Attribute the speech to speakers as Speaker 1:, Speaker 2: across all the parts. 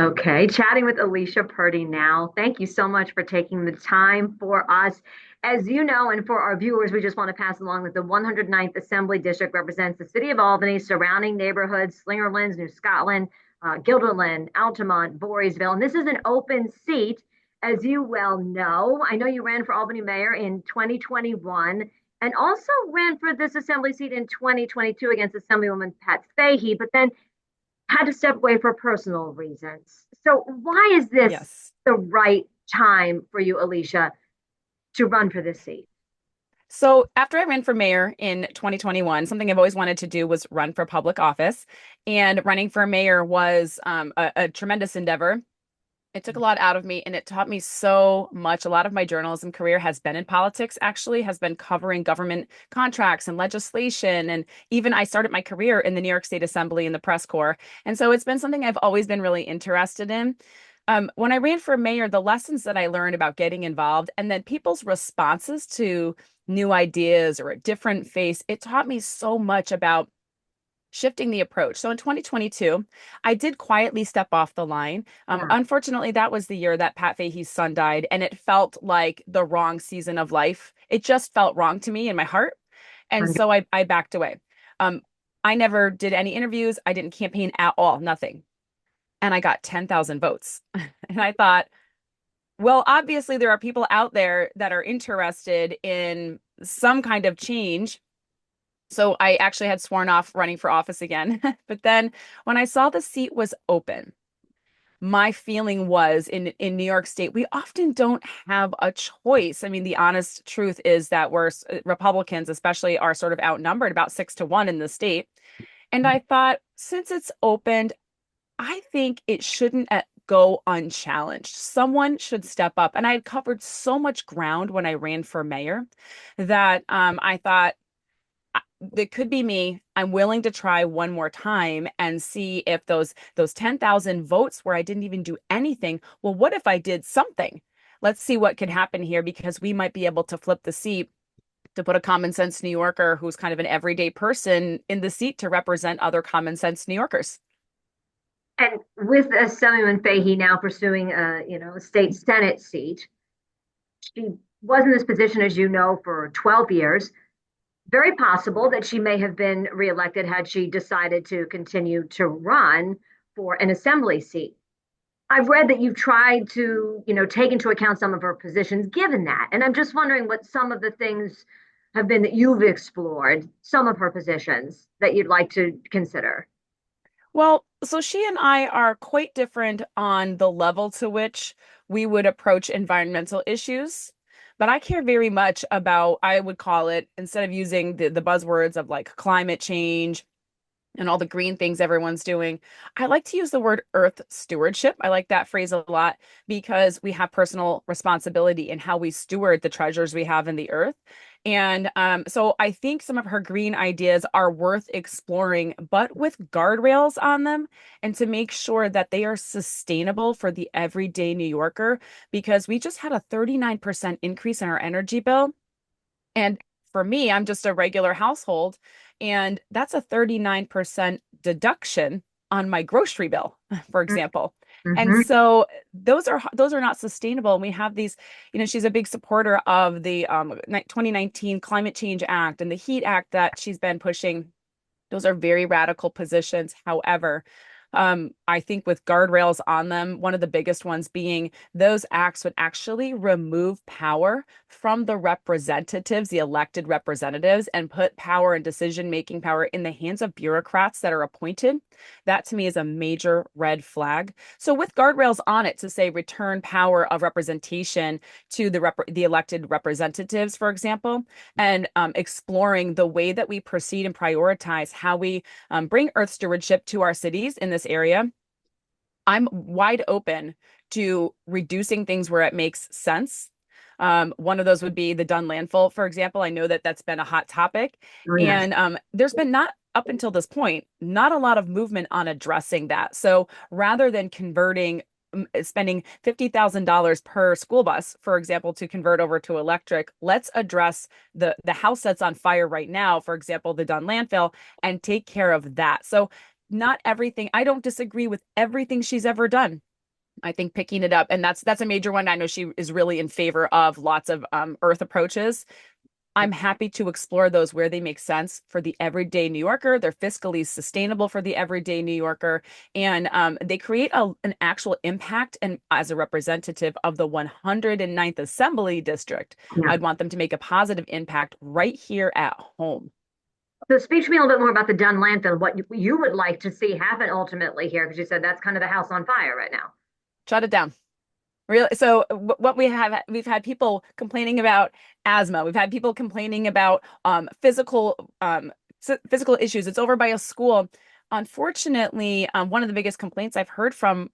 Speaker 1: Okay, chatting with Alicia Purdy now. Thank you so much for taking the time for us. As you know, and for our viewers, we just want to pass along that the 109th Assembly District represents the city of Albany, surrounding neighborhoods, Slingerlands, New Scotland, Guilderland, Altamont, Voorheesville. And this is an open seat, as you well know. I know you ran for Albany mayor in 2021 and also ran for this assembly seat in 2022 against Assemblywoman Pat Fahey, but then had to step away for personal reasons. So, why is this
Speaker 2: Yes.
Speaker 1: the right time for you, Alicia, to run for this seat?
Speaker 2: So after I ran for mayor in 2021, something I've always wanted to do was run for public office. And running for mayor was a tremendous endeavor. It took a lot out of me and it taught me so much. A lot of my journalism career has been in politics, actually, has been covering government contracts and legislation. And even I started my career in the New York State Assembly in the press corps. And so it's been something I've always been really interested in. When I ran for mayor, the lessons that I learned about getting involved and then people's responses to new ideas or a different face, it taught me so much about shifting the approach. So in 2022, I did quietly step off the line.
Speaker 1: Yeah.
Speaker 2: Unfortunately, that was the year that Pat Fahey's son died, and it felt like the wrong season of life. It just felt wrong to me in my heart. And so I backed away. Um, I never did any interviews. I didn't campaign at all, nothing. And I got 10,000 votes. And I thought, well, obviously, there are people out there that are interested in some kind of change. So I actually had sworn off running for office again. But then when I saw the seat was open, my feeling was in New York State, we often don't have a choice. I mean, the honest truth is that Republicans, especially, are sort of outnumbered about 6-1 in the state. And I thought, since it's opened, I think it shouldn't go unchallenged. Someone should step up. And I had covered so much ground when I ran for mayor that I thought that could be me. I'm willing to try one more time and see if those 10,000 votes where I didn't even do anything. Well, what if I did something? Let's see what could happen here because we might be able to flip the seat to put a common sense New Yorker who's kind of an everyday person in the seat to represent other common sense New Yorkers.
Speaker 1: And with Assemblyman Fahey now pursuing a state Senate seat, she was in this position, as you know, for 12 years. Very possible that she may have been reelected had she decided to continue to run for an assembly seat. I've read that you've tried to, take into account some of her positions given that. And I'm just wondering what some of the things have been that you've explored, some of her positions that you'd like to consider.
Speaker 2: Well, so she and I are quite different on the level to which we would approach environmental issues. But I care very much about, I would call it, instead of using the buzzwords of like climate change and all the green things everyone's doing. I like to use the word earth stewardship. I like that phrase a lot because we have personal responsibility in how we steward the treasures we have in the earth. And so I think some of her green ideas are worth exploring, but with guardrails on them and to make sure that they are sustainable for the everyday New Yorker, because we just had a 39% increase in our energy bill. And for me, I'm just a regular household, and that's a 39% deduction on my grocery bill, for example. And
Speaker 1: Mm-hmm.
Speaker 2: so those are not sustainable. And we have these, she's a big supporter of the 2019 Climate Change Act and the Heat Act that she's been pushing. Those are very radical positions. However, I think with guardrails on them, one of the biggest ones being those acts would actually remove power from the representatives, the elected representatives, and put power and decision-making power in the hands of bureaucrats that are appointed. That to me is a major red flag. So with guardrails on it to say return power of representation to the elected representatives, for example, and exploring the way that we proceed and prioritize how we bring Earth stewardship to our cities in this area. I'm wide open to reducing things where it makes sense. One of those would be the Dunn landfill, for example. I know that that's been a hot topic,
Speaker 1: Oh, yes.
Speaker 2: and there's been not up until this point, not a lot of movement on addressing that. So rather than spending $50,000 per school bus, for example, to convert over to electric, let's address the house that's on fire right now, for example, the Dunn landfill, and take care of that. So not everything, I don't disagree with everything she's ever done. I think picking it up, and that's a major one. I know she is really in favor of lots of earth approaches. I'm happy to explore those where they make sense for the everyday New Yorker. They're fiscally sustainable for the everyday New Yorker, and they create an actual impact. And as a representative of the 109th Assembly District,
Speaker 1: Yeah.
Speaker 2: I'd want them to make a positive impact right here at home.
Speaker 1: So speak to me a little bit more about the Dunn landfill, what you would like to see happen ultimately here, because you said that's kind of the house on fire right now.
Speaker 2: Shut it down. Really? So what we've had people complaining about asthma. We've had people complaining about physical issues. It's over by a school. Unfortunately, one of the biggest complaints I've heard from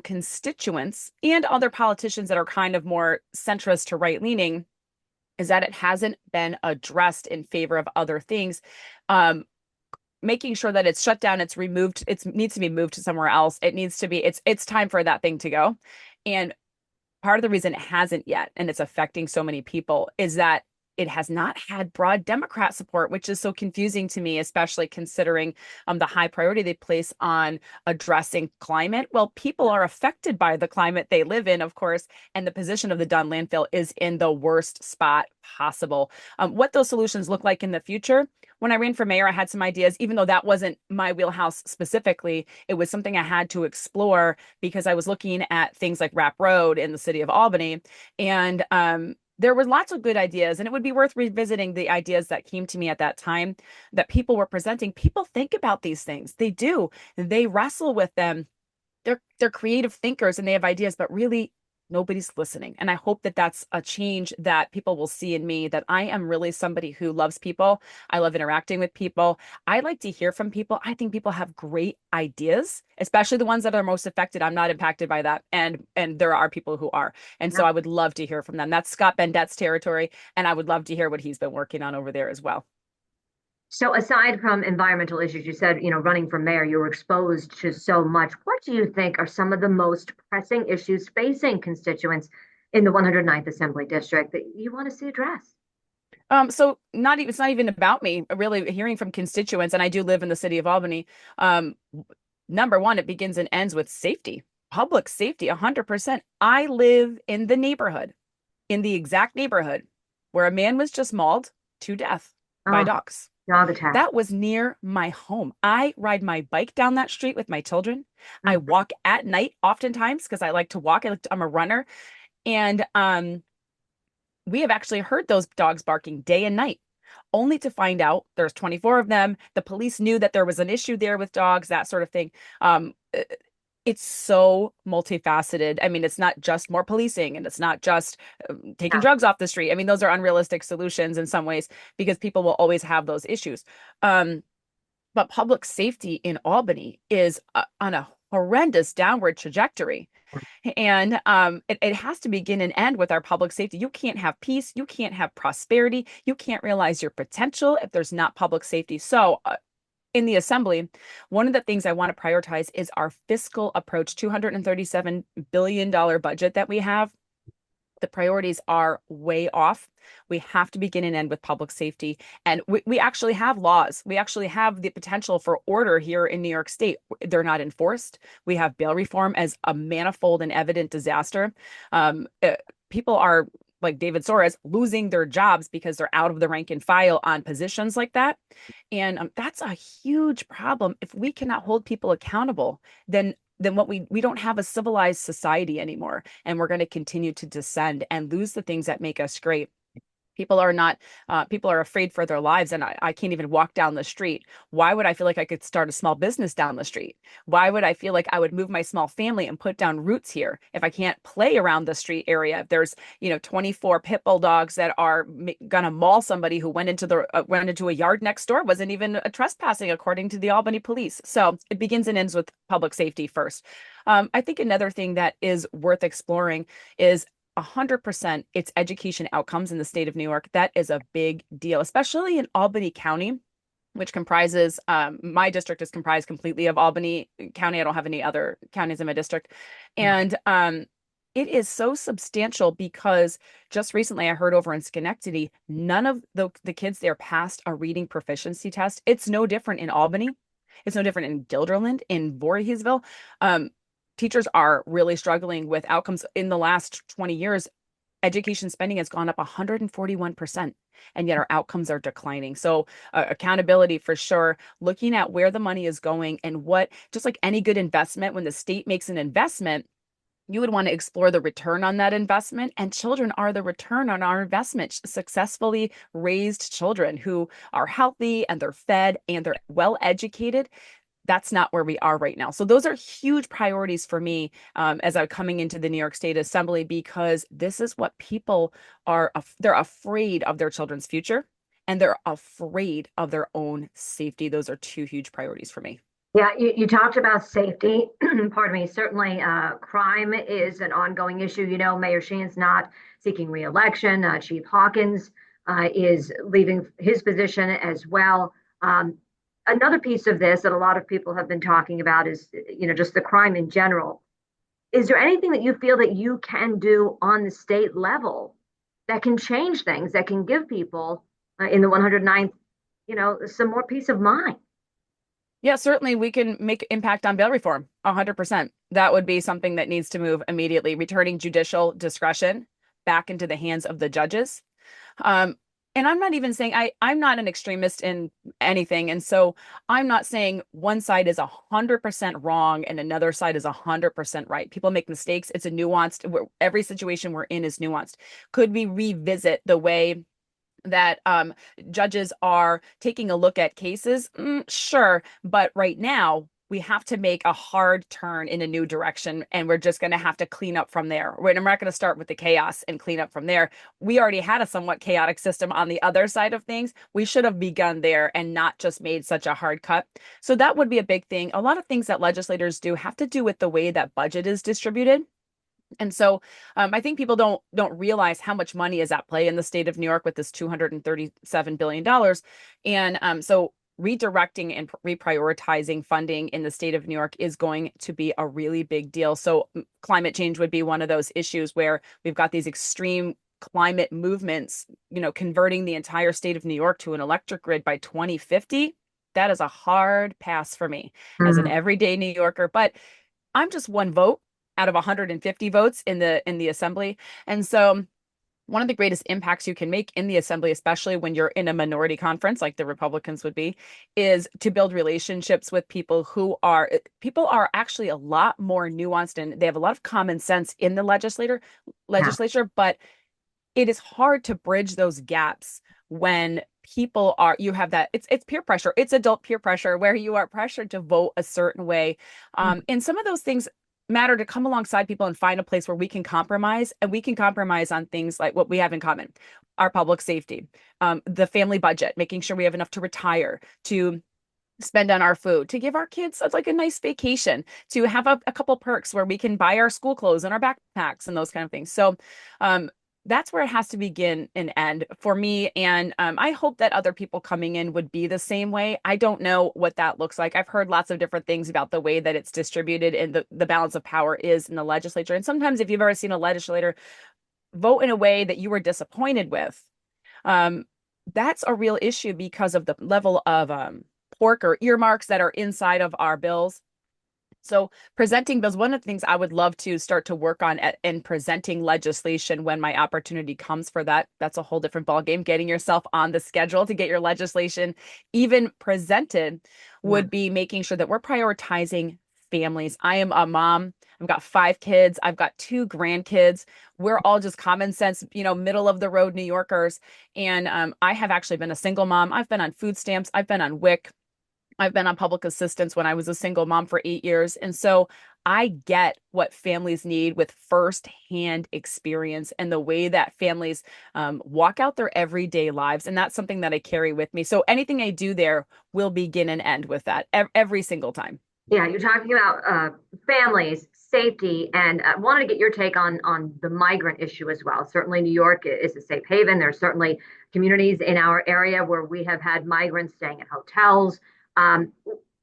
Speaker 2: constituents and other politicians that are kind of more centrist to right leaning is that it hasn't been addressed in favor of other things. Making sure that it's shut down, it's removed, it needs to be moved to somewhere else. It needs to be, it's time for that thing to go. And part of the reason it hasn't yet, and it's affecting so many people, is that it has not had broad Democrat support, which is so confusing to me, especially considering the high priority they place on addressing climate. Well, people are affected by the climate they live in, of course, and the position of the Dunn landfill is in the worst spot possible. What those solutions look like in the future, when I ran for mayor, I had some ideas, even though that wasn't my wheelhouse specifically. It was something I had to explore because I was looking at things like Rapp Road in the city of Albany. And there were lots of good ideas, and it would be worth revisiting the ideas that came to me at that time that people were presenting. People think about these things. They do. They wrestle with them. They're creative thinkers and they have ideas, but really nobody's listening. And I hope that that's a change that people will see in me, that I am really somebody who loves people. I love interacting with people. I like to hear from people. I think people have great ideas, especially the ones that are most affected. I'm not impacted by that. And there are people who are. And so
Speaker 1: Yeah.
Speaker 2: I would love to hear from them. That's Scott Bendett's territory. And I would love to hear what he's been working on over there as well.
Speaker 1: So aside from environmental issues, you said, running for mayor, you were exposed to so much. What do you think are some of the most pressing issues facing constituents in the 109th Assembly District that you want to see addressed?
Speaker 2: So not even, it's not even about me, really hearing from constituents, and I do live in the city of Albany. Um, Number one, it begins and ends with safety, public safety, 100%. I live in the neighborhood, in the exact neighborhood where a man was just mauled to death by
Speaker 1: Oh,
Speaker 2: dogs.
Speaker 1: dog attack.
Speaker 2: That was near my home. I ride my bike down that street with my children. I
Speaker 1: Mm.
Speaker 2: walk at night oftentimes because I like to walk. I'm a runner. And we have actually heard those dogs barking day and night, only to find out there's 24 of them. The police knew that there was an issue there with dogs, that sort of thing. It's so multifaceted. I mean, it's not just more policing and it's not just taking
Speaker 1: Yeah.
Speaker 2: drugs off the street. I mean, those are unrealistic solutions in some ways because people will always have those issues. Um, but public safety in Albany is on a horrendous downward trajectory. And it has to begin and end with our public safety. You can't have peace. You can't have prosperity. You can't realize your potential if there's not public safety. So, in the assembly, one of the things I want to prioritize is our fiscal approach, $237 billion budget that we have. The priorities are way off. We have to begin and end with public safety. And we actually have laws. We actually have the potential for order here in New York State. They're not enforced. We have bail reform as a manifold and evident disaster. People are, like David Soares, losing their jobs because they're out of the rank and file on positions like that. And that's a huge problem. If we cannot hold people accountable, then what we don't have a civilized society anymore, and we're going to continue to descend and lose the things that make us great. People are afraid for their lives, and I can't even walk down the street. Why would I feel like I could start a small business down the street? Why would I feel like I would move my small family and put down roots here if I can't play around the street area? If there's 24 pit bull dogs that are gonna maul somebody who went into a yard next door, wasn't even a trespassing according to the Albany police. So it begins and ends with public safety first. I think another thing that is worth exploring is 100% it's education outcomes in the state of New York. That is a big deal, especially in Albany County, which comprises, my district is comprised completely of Albany County. I don't have any other counties in my district. And it is so substantial because just recently I heard over in Schenectady, none of the kids there passed a reading proficiency test. It's no different in Albany. It's no different in Guilderland, in Voorheesville. teachers are really struggling with outcomes. In the last 20 years, education spending has gone up 141%, and yet our outcomes are declining. So accountability for sure, looking at where the money is going and what, just like any good investment, when the state makes an investment, you would want to explore the return on that investment. And children are the return on our investment. Successfully raised children who are healthy and they're fed and they're well educated, that's not where we are right now. So those are huge priorities for me as I'm coming into the New York State Assembly, because this is what people are, they're afraid of their children's future and they're afraid of their own safety. Those are two huge priorities for me.
Speaker 1: Yeah, you talked about safety. Pardon me. Certainly, crime is an ongoing issue. Mayor Sheehan's not seeking reelection. Chief Hawkins is leaving his position as well. Another piece of this that a lot of people have been talking about is, just the crime in general. Is there anything that you feel that you can do on the state level that can change things, that can give people in the 109th, some more peace of mind?
Speaker 2: Yeah, certainly we can make impact on bail reform, 100%. That would be something that needs to move immediately, returning judicial discretion back into the hands of the judges. And I'm not even saying I'm not an extremist in anything. And so I'm not saying one side is 100% wrong and another side is 100% right. People make mistakes. It's a nuanced, every situation we're in is nuanced. Could we revisit the way that judges are taking a look at cases? Sure. But right now, we have to make a hard turn in a new direction, and we're just going to have to clean up from there. We're not going to start with the chaos and clean up from there. We already had a somewhat chaotic system on the other side of things. We should have begun there and not just made such a hard cut. So that would be a big thing. A lot of things that legislators do have to do with the way that budget is distributed. And so I think people don't realize how much money is at play in the state of New York with this $237 billion. And so redirecting and reprioritizing funding in the state of New York is going to be a really big deal. So climate change would be one of those issues where we've got these extreme climate movements, converting the entire state of New York to an electric grid by 2050. That is a hard pass for me as an everyday New Yorker, but I'm just one vote out of 150 votes in the assembly. And so one of the greatest impacts you can make in the assembly, especially when you're in a minority conference like the Republicans would be, is to build relationships with people are actually a lot more nuanced, and they have a lot of common sense in the legislature, but it is hard to bridge those gaps when you have that, it's peer pressure. It's adult peer pressure where you are pressured to vote a certain way. And some of those things matter, to come alongside people and find a place where we can compromise, and we can compromise on things like what we have in common: our public safety, the family budget, making sure we have enough to retire, to spend on our food, to give our kids like a nice vacation, to have a couple perks where we can buy our school clothes and our backpacks and those kind of things. So that's where it has to begin and end for me. And I hope that other people coming in would be the same way. I don't know what that looks like. I've heard lots of different things about the way that it's distributed and the balance of power is in the legislature. And sometimes if you've ever seen a legislator vote in a way that you were disappointed with, that's a real issue because of the level of pork or earmarks that are inside of our bills. So presenting bills, one of the things I would love to start to work on in presenting legislation when my opportunity comes for that. That's a whole different ballgame. Getting yourself on the schedule to get your legislation even presented would be making sure that we're prioritizing families. I am a mom. I've got 5 kids. I've got 2 grandkids. We're all just common sense, middle of the road New Yorkers. And I have actually been a single mom. I've been on food stamps. I've been on WIC. I've been on public assistance when I was a single mom for 8 years. And so I get what families need with firsthand experience and the way that families walk out their everyday lives. And that's something that I carry with me. So anything I do there will begin and end with that every single time.
Speaker 1: Yeah, you're talking about families, safety, and I wanted to get your take on the migrant issue as well. Certainly, New York is a safe haven. There's certainly communities in our area where we have had migrants staying at hotels.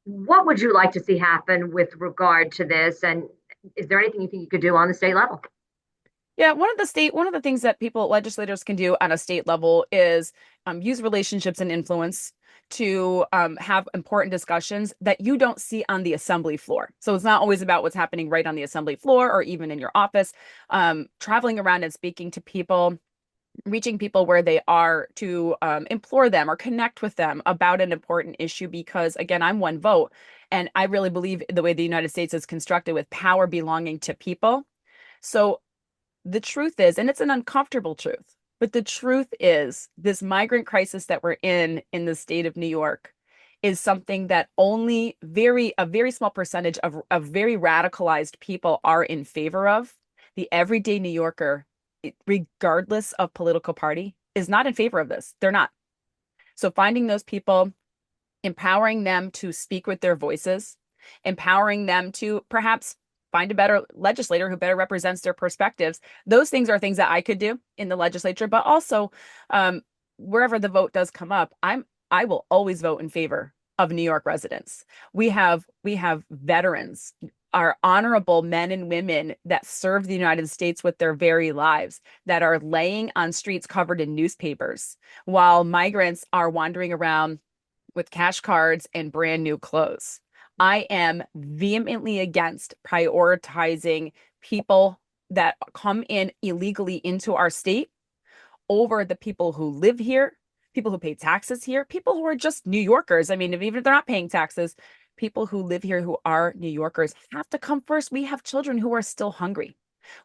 Speaker 1: What would you like to see happen with regard to this? And is there anything you think you could do on the state level?
Speaker 2: Yeah, one of the things that legislators can do on a state level is use relationships and influence to have important discussions that you don't see on the assembly floor. So it's not always about what's happening right on the assembly floor or even in your office. Traveling around and speaking to people, reaching people where they are to implore them or connect with them about an important issue. Because again, I'm one vote, and I really believe the way the United States is constructed with power belonging to people. So the truth is, and it's an uncomfortable truth, but the truth is this migrant crisis that we're in the state of New York is something that only a very small percentage of very radicalized people are in favor of. The everyday New Yorker, regardless of political party, is not in favor of this. They're not. So finding those people, empowering them to speak with their voices, empowering them to perhaps find a better legislator who better represents their perspectives. Those things are things that I could do in the legislature, but also wherever the vote does come up, I will always vote in favor of New York residents. We have veterans, our honorable men and women that serve the United States with their very lives, that are laying on streets covered in newspapers, while migrants are wandering around with cash cards and brand new clothes. I am vehemently against prioritizing people that come in illegally into our state over the people who live here, people who pay taxes here, people who are just New Yorkers. I mean, even if they're not paying taxes, people who live here who are New Yorkers have to come first. We have children who are still hungry.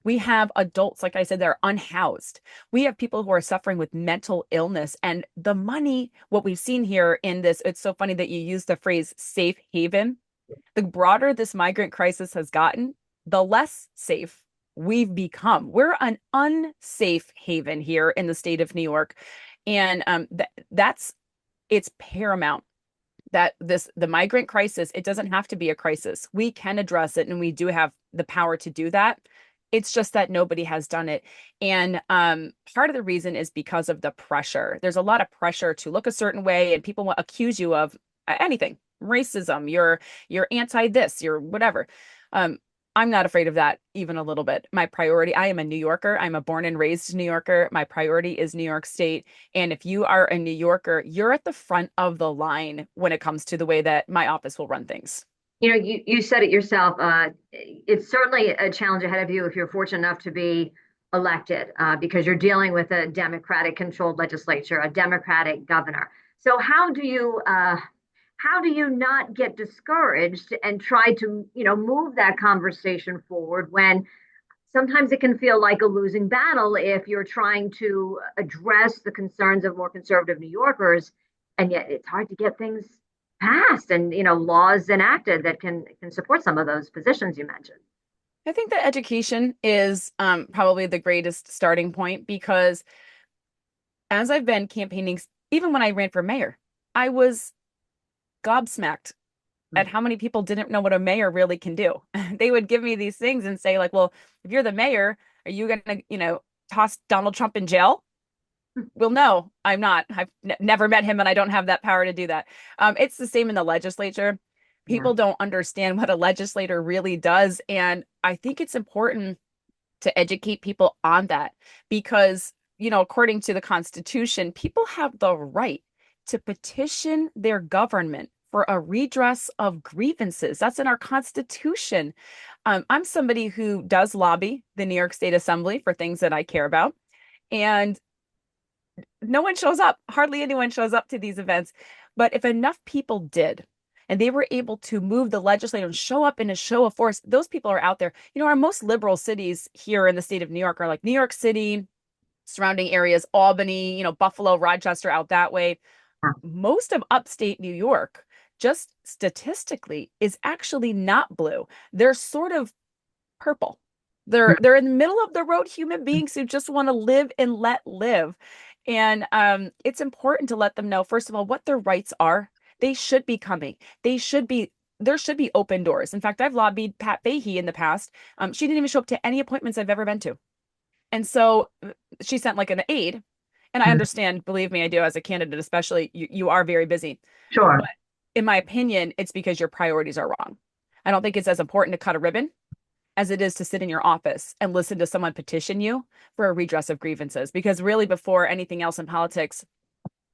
Speaker 2: We have adults, like I said, that are unhoused. We have people who are suffering with mental illness. And the money, what we've seen here in this, it's so funny that you use the phrase safe haven. The broader this migrant crisis has gotten, the less safe we've become. We're an unsafe haven here in the state of New York. And that's it's paramount that the migrant crisis, it doesn't have to be a crisis. We can address it, and we do have the power to do that. It's just that nobody has done it. And part of the reason is because of the pressure. There's a lot of pressure to look a certain way, and people accuse you of anything, racism, you're anti this, you're whatever. I'm not afraid of that even a little bit. My priority, I am a New Yorker. I'm a born and raised New Yorker. My priority is New York State. And if you are a New Yorker, you're at the front of the line when it comes to the way that my office will run things.
Speaker 1: You said it yourself. It's certainly a challenge ahead of you if you're fortunate enough to be elected, because you're dealing with a Democratic controlled legislature, a Democratic governor. So how do you not get discouraged and try to, move that conversation forward when sometimes it can feel like a losing battle if you're trying to address the concerns of more conservative New Yorkers, and yet it's hard to get things passed and laws enacted that can support some of those positions you mentioned.
Speaker 2: I think that education is probably the greatest starting point, because as I've been campaigning, even when I ran for mayor, I was gobsmacked at how many people didn't know what a mayor really can do. They would give me these things and say, like, well, if you're the mayor, are you going to, toss Donald Trump in jail? Well, no, I'm not. I've never met him, and I don't have that power to do that. It's the same in the legislature.
Speaker 1: Yeah.
Speaker 2: People don't understand what a legislator really does. And I think it's important to educate people on that, because, according to the Constitution, people have the right to petition their government for a redress of grievances. That's in our Constitution. I'm somebody who does lobby the New York State Assembly for things that I care about. And no one shows up. Hardly anyone shows up to these events. But if enough people did, and they were able to move the legislature and show up in a show of force, those people are out there. Our most liberal cities here in the state of New York are like New York City, surrounding areas, Albany, Buffalo, Rochester, out that way. Most of upstate New York, just statistically, is actually not blue. They're sort of purple. They're in the middle of the road human beings who just want to live and let live. And it's important to let them know, first of all, what their rights are. They should be coming. There should be open doors. In fact, I've lobbied Pat Fahey in the past. She didn't even show up to any appointments I've ever been to. And so she sent like an aide. And I understand, believe me, I do, as a candidate, especially, you are very busy.
Speaker 1: Sure.
Speaker 2: In my opinion, it's because your priorities are wrong. I don't think it's as important to cut a ribbon as it is to sit in your office and listen to someone petition you for a redress of grievances. Because really, before anything else in politics,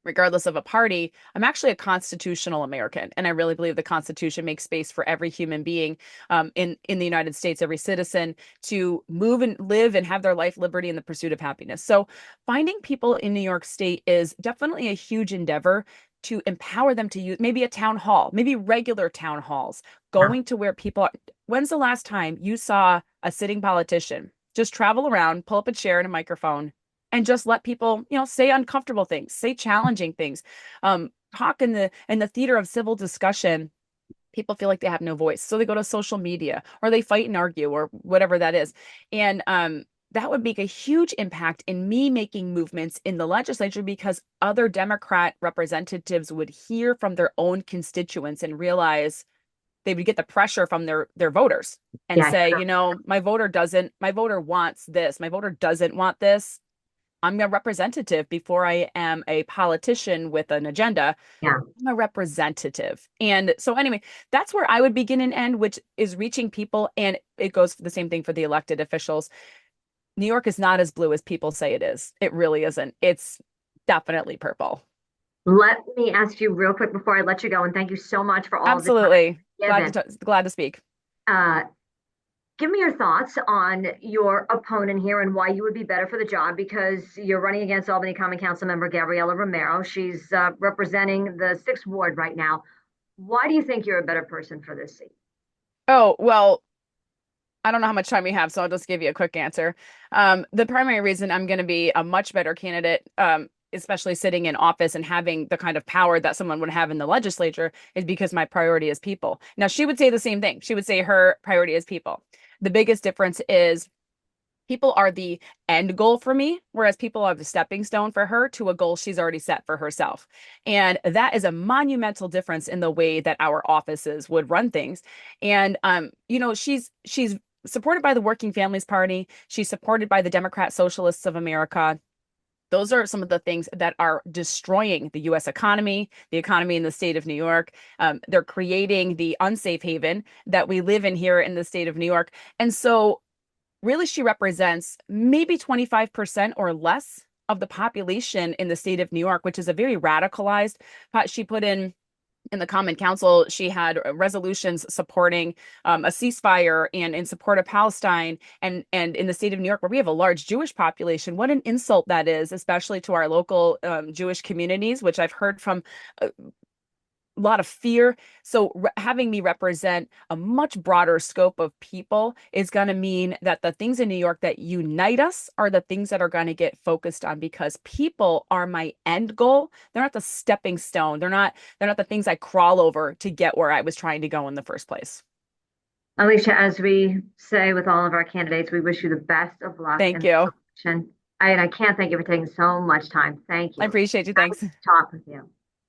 Speaker 2: regardless of a party, I'm actually a constitutional American, and I really believe the Constitution makes space for every human being in the United States, every citizen to move and live and have their life, liberty, and the pursuit of happiness. So, finding people in New York State is definitely a huge endeavor to empower them to use maybe a town hall, maybe regular town halls,
Speaker 1: Yeah.
Speaker 2: going to where people are. When's the last time you saw a sitting politician just travel around, pull up a chair and a microphone, and just let people, say uncomfortable things, say challenging things, talk in the theater of civil discussion? People feel like they have no voice, so they go to social media or they fight and argue or whatever that is, and that would make a huge impact in me making movements in the legislature, because other Democrat representatives would hear from their own constituents and realize they would get the pressure from their voters and
Speaker 1: Yeah.
Speaker 2: say, my voter wants this, my voter doesn't want this. I'm a representative before I am a politician with an agenda.
Speaker 1: Yeah.
Speaker 2: I'm a representative. And so anyway, that's where I would begin and end, which is reaching people. And it goes for the same thing for the elected officials. New York is not as blue as people say it is. It really isn't. It's definitely purple.
Speaker 1: Let me ask you real quick before I let you go, and thank you so much for all the time
Speaker 2: Absolutely.
Speaker 1: given.
Speaker 2: Glad to speak.
Speaker 1: Uh, Give me your thoughts on your opponent here and why you would be better for the job, because you're running against Albany Common Council member Gabriela Romero. She's representing the 6th Ward right now. Why do you think you're a better person for this seat?
Speaker 2: Oh, well, I don't know how much time we have, so I'll just give you a quick answer. The primary reason I'm going to be a much better candidate, especially sitting in office and having the kind of power that someone would have in the legislature, is because my priority is people. Now, she would say the same thing. She would say her priority is people. The biggest difference is people are the end goal for me, whereas people are the stepping stone for her to a goal she's already set for herself. And that is a monumental difference in the way that our offices would run things. And she's supported by the Working Families Party. She's supported by the Democrat Socialists of America. Those are some of the things that are destroying the U.S. economy, the economy in the state of New York. They're creating the unsafe haven that we live in here in the state of New York. And so really, she represents maybe 25% or less of the population in the state of New York, which is a very radicalized. She put in the Common Council, she had resolutions supporting a ceasefire and in support of Palestine, and in the state of New York, where we have a large Jewish population. What an insult that is, especially to our local Jewish communities, which I've heard from a lot of fear. So having me represent a much broader scope of people is going to mean that the things in New York that unite us are the things that are going to get focused on, because people are my end goal. They're not the stepping stone. They're not the things I crawl over to get where I was trying to go in the first place.
Speaker 1: Alicia, as we say with all of our candidates, we wish you the best of luck in
Speaker 2: Thank
Speaker 1: this
Speaker 2: you.
Speaker 1: election. And I can't thank you for taking so much time. Thank
Speaker 2: I
Speaker 1: you.
Speaker 2: appreciate you.
Speaker 1: Nice
Speaker 2: Thanks.
Speaker 1: to talk with you.